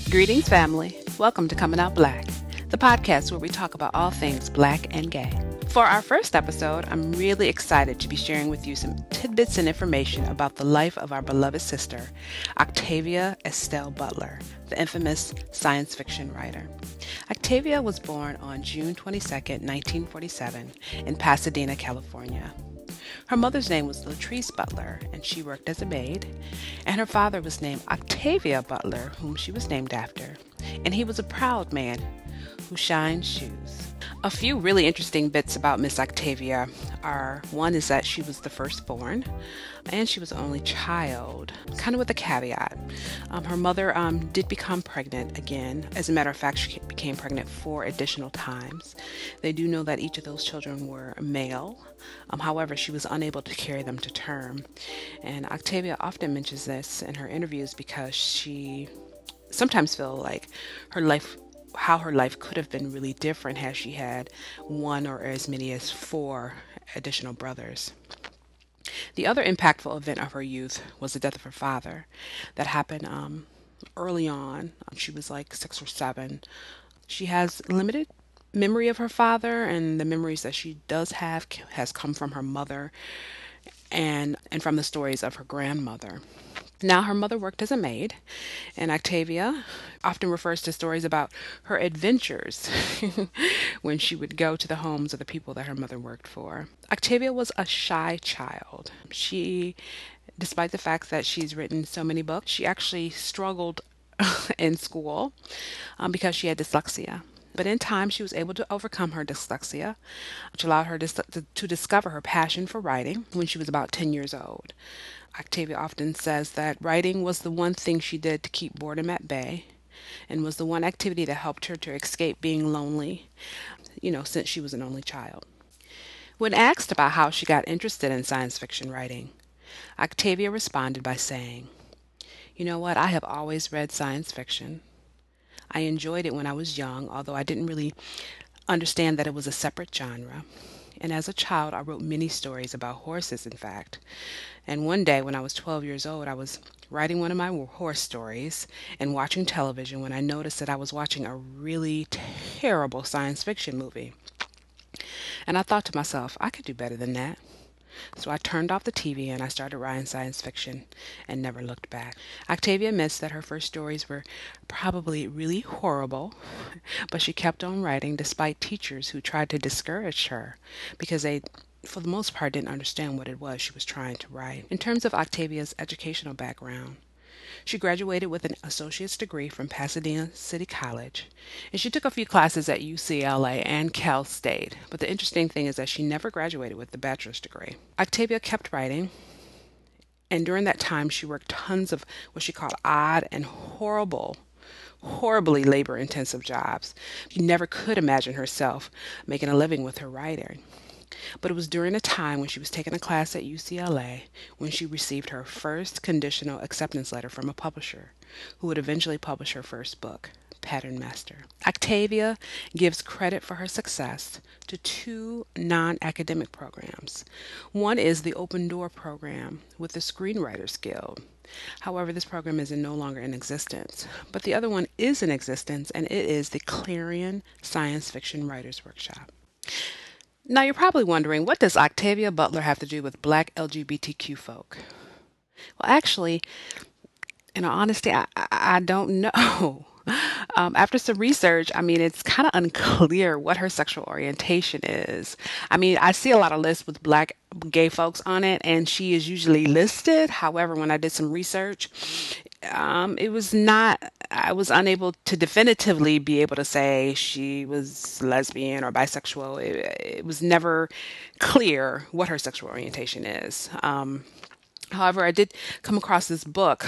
Greetings, family. Welcome to Coming Out Black, the podcast where we talk about all things Black and gay. For our first episode, I'm really excited to be sharing with you some tidbits and information about the life of our beloved sister, Octavia Estelle Butler, the infamous science fiction writer. Octavia was born on June 22, 1947, in Pasadena, California. Her mother's name was Latrice Butler, and she worked as a maid, and her father was named Octavia Butler, whom she was named after, and he was a proud man who shined shoes. A few really interesting bits about Miss Octavia are, one is that she was the firstborn, and she was the only child, kind of with a caveat. Her mother did become pregnant again. As a matter of fact, she became pregnant 4 additional times. They do know that each of those children were male. However, she was unable to carry them to term. And Octavia often mentions this in her interviews because she sometimes feels like how her life could have been really different had she had 1 or as many as 4 additional brothers. The other impactful event of her youth was the death of her father. That happened early on. She was like 6 or 7. She has limited memory of her father, and the memories that she does have has come from her mother and from the stories of her grandmother. Now, her mother worked as a maid, and Octavia often refers to stories about her adventures when she would go to the homes of the people that her mother worked for. Octavia was a shy child. Despite the fact that she's written so many books, she actually struggled in school because she had dyslexia. But in time, she was able to overcome her dyslexia, which allowed her to discover her passion for writing when she was about 10 years old. Octavia often says that writing was the one thing she did to keep boredom at bay and was the one activity that helped her to escape being lonely, since she was an only child. When asked about how she got interested in science fiction writing, Octavia responded by saying, "You know what? I have always read science fiction. I enjoyed it when I was young, although I didn't really understand that it was a separate genre. And as a child, I wrote many stories about horses, in fact. And one day when I was 12 years old, I was writing one of my horse stories and watching television when I noticed that I was watching a really terrible science fiction movie. And I thought to myself, I could do better than that. So I turned off the TV and I started writing science fiction and never looked back." Octavia admits that her first stories were probably really horrible, but she kept on writing despite teachers who tried to discourage her because they, for the most part, didn't understand what it was she was trying to write. In terms of Octavia's educational background, she graduated with an associate's degree from Pasadena City College, and she took a few classes at UCLA and Cal State. But the interesting thing is that she never graduated with the bachelor's degree. Octavia kept writing, and during that time, she worked tons of what she called odd and horribly labor-intensive jobs. She never could imagine herself making a living with her writing. But it was during a time when she was taking a class at UCLA when she received her first conditional acceptance letter from a publisher who would eventually publish her first book, Pattern Master. Octavia gives credit for her success to 2 non-academic programs. One is the Open Door program with the Screenwriters Guild. However, this program is no longer in existence. But the other one is in existence, and it is the Clarion Science Fiction Writers Workshop. Now, you're probably wondering, what does Octavia Butler have to do with Black LGBTQ folk? Well, actually, in all honesty, I don't know. After some research, it's kind of unclear what her sexual orientation is. I see a lot of lists with Black gay folks on it, and she is usually listed. However, when I did some research, it was not, I was unable to definitively be able to say she was lesbian or bisexual. It was never clear what her sexual orientation is. However, I did come across this book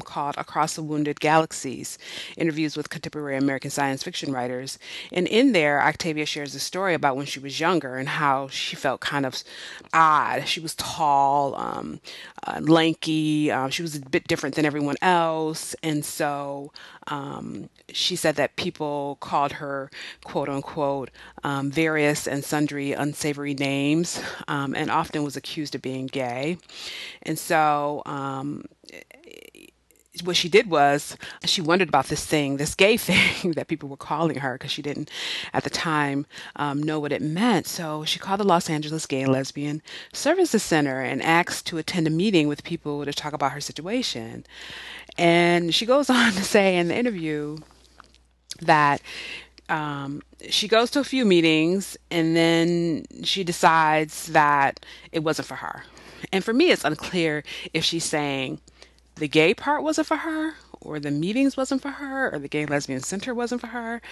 called Across the Wounded Galaxies, Interviews with Contemporary American Science Fiction Writers. And in there, Octavia shares a story about when she was younger and how she felt kind of odd. She was tall, lanky. She was a bit different than everyone else. And so she said that people called her, quote unquote, various and sundry unsavory names, and often was accused of being gay. And so what she did was she wondered about this gay thing that people were calling her because she didn't at the time know what it meant. So she called the Los Angeles Gay and Lesbian Services Center and asked to attend a meeting with people to talk about her situation. And she goes on to say in the interview that she goes to a few meetings and then she decides that it wasn't for her. And for me, it's unclear if she's saying the gay part wasn't for her, or the meetings wasn't for her, or the gay lesbian center wasn't for her.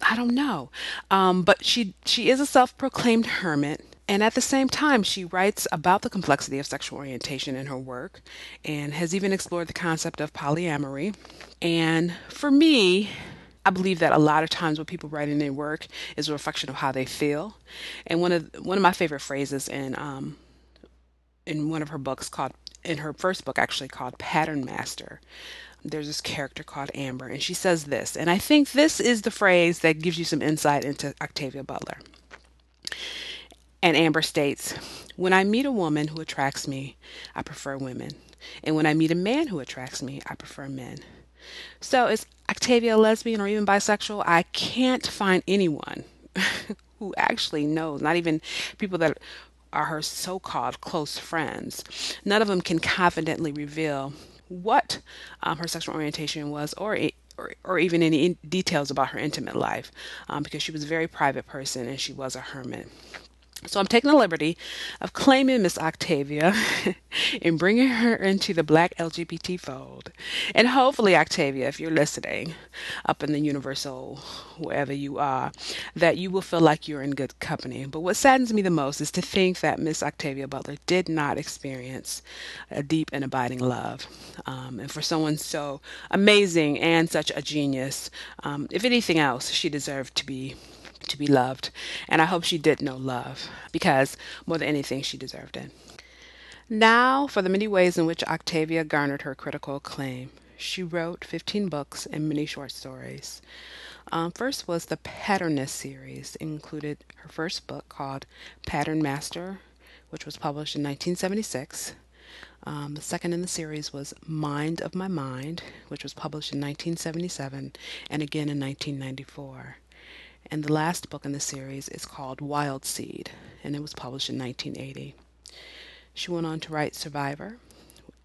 I don't know. But she is a self-proclaimed hermit. And at the same time, she writes about the complexity of sexual orientation in her work and has even explored the concept of polyamory. And for me, I believe that a lot of times what people write in their work is a reflection of how they feel. And one of my favorite phrases in one of her books called in her first book actually called Pattern Master, there's this character called Amber, and she says this, and I think this is the phrase that gives you some insight into Octavia Butler. And Amber states, "When I meet a woman who attracts me, I prefer women. And when I meet a man who attracts me, I prefer men." So is Octavia a lesbian or even bisexual? I can't find anyone who actually knows, not even people that are her so-called close friends. None of them can confidently reveal what her sexual orientation was, or even any details about her intimate life, because she was a very private person and she was a hermit. So I'm taking the liberty of claiming Miss Octavia and bringing her into the Black LGBT fold. And hopefully, Octavia, if you're listening up in the universal, wherever you are, that you will feel like you're in good company. But what saddens me the most is to think that Miss Octavia Butler did not experience a deep and abiding love. And for someone so amazing and such a genius, if anything else, she deserved to be loved. And I hope she did know love because more than anything, she deserved it. Now, for the many ways in which Octavia garnered her critical acclaim. She wrote 15 books and many short stories. First was the Patterness series. It included her first book called Pattern Master, which was published in 1976. The second in the series was Mind of My Mind, which was published in 1977 and again in 1994. And the last book in the series is called Wild Seed, and it was published in 1980. She went on to write Survivor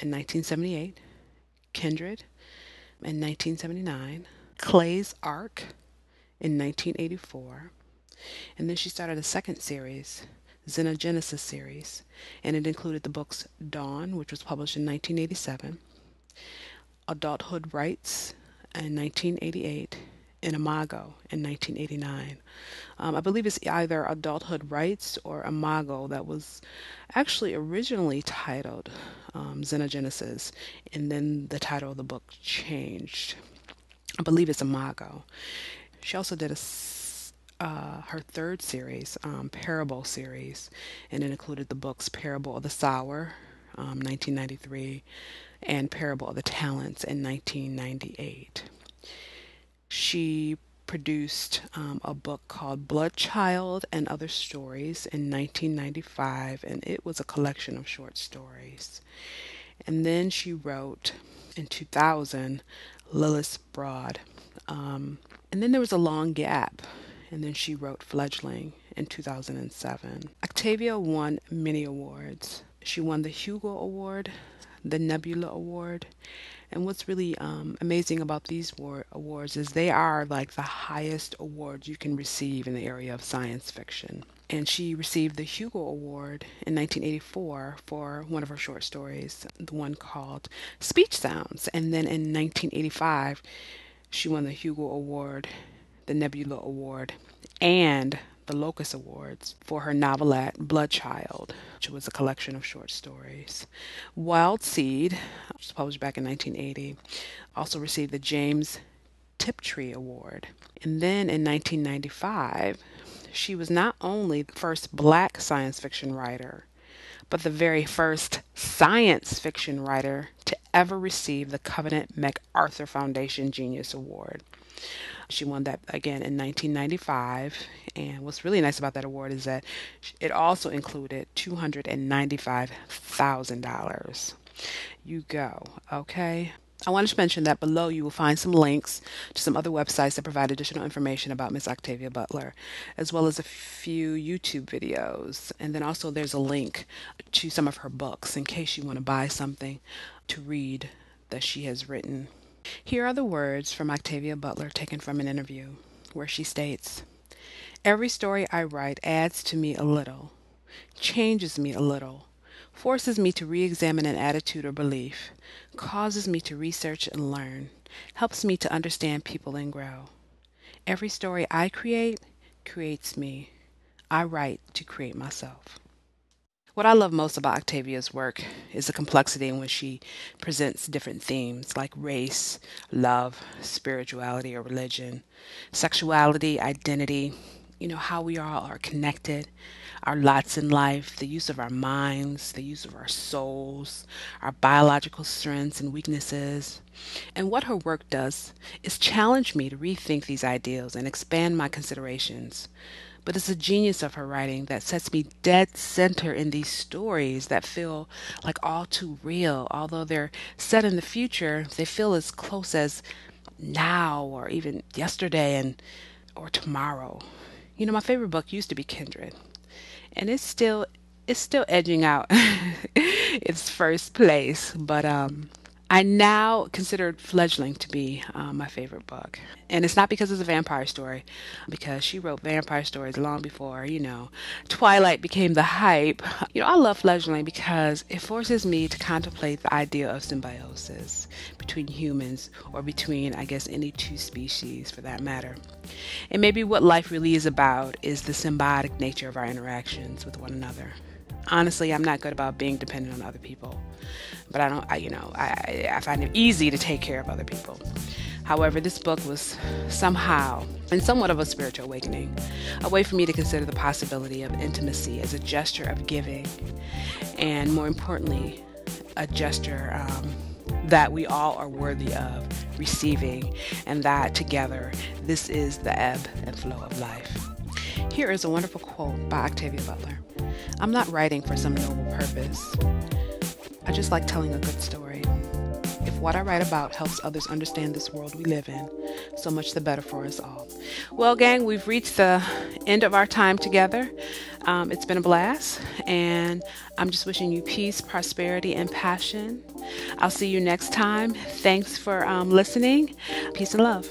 in 1978, Kindred in 1979, Clay's Ark in 1984, and then she started a second series, Xenogenesis series, and it included the books Dawn, which was published in 1987, Adulthood Rights in 1988, and Imago in 1989. I believe it's either Adulthood Rights or Imago that was actually originally titled Xenogenesis, and then the title of the book changed. I believe it's Imago. She also did her third series, Parable series, and it included the books Parable of the Sower, 1993, and Parable of the Talents in 1998. She produced a book called Blood Child and Other Stories in 1995, and it was a collection of short stories. And then she wrote in 2000 Lilith's Broad. And then there was a long gap, and then she wrote Fledgling in 2007. Octavia won many awards. She won the Hugo Award, the Nebula Award, and what's really amazing about these awards is they are like the highest awards you can receive in the area of science fiction. And she received the Hugo Award in 1984 for one of her short stories, the one called Speech Sounds. And then in 1985, she won the Hugo Award, the Nebula Award, and the Locus Awards for her novelette Bloodchild, which was a collection of short stories. Wild Seed, which was published back in 1980, also received the James Tiptree Award. And then in 1995, she was not only the first Black science fiction writer, but the very first science fiction writer to ever receive the Covenant MacArthur Foundation Genius Award. She won that again in 1995, and what's really nice about that award is that it also included $295,000. You go, okay? I wanted to mention that below you will find some links to some other websites that provide additional information about Miss Octavia Butler, as well as a few YouTube videos. And then also there's a link to some of her books in case you want to buy something to read that she has written. Here are the words from Octavia Butler taken from an interview where she states, "Every story I write adds to me a little, changes me a little, forces me to re-examine an attitude or belief, causes me to research and learn, helps me to understand people and grow. Every story I create creates me. I write to create myself." What I love most about Octavia's work is the complexity in which she presents different themes like race, love, spirituality or religion, sexuality, identity, how we all are connected, our lots in life, the use of our minds, the use of our souls, our biological strengths and weaknesses. And what her work does is challenge me to rethink these ideals and expand my considerations. But it's the genius of her writing that sets me dead center in these stories that feel like all too real. Although they're set in the future, they feel as close as now or even yesterday or tomorrow. My favorite book used to be Kindred, and it's still edging out its first place, but I now consider Fledgling to be my favorite book. And it's not because it's a vampire story, because she wrote vampire stories long before, Twilight became the hype. I love Fledgling because it forces me to contemplate the idea of symbiosis between humans, or between, I guess, any two species for that matter. And maybe what life really is about is the symbiotic nature of our interactions with one another. Honestly, I'm not good about being dependent on other people, but I find it easy to take care of other people. However, this book was somehow, and somewhat of a spiritual awakening, a way for me to consider the possibility of intimacy as a gesture of giving, and more importantly, a gesture that we all are worthy of receiving, and that together, this is the ebb and flow of life. Here is a wonderful quote by Octavia Butler. "I'm not writing for some noble purpose. I just like telling a good story. If what I write about helps others understand this world we live in, so much the better for us all." Well, gang, we've reached the end of our time together. It's been a blast, and I'm just wishing you peace, prosperity, and passion. I'll see you next time. Thanks for listening. Peace and love.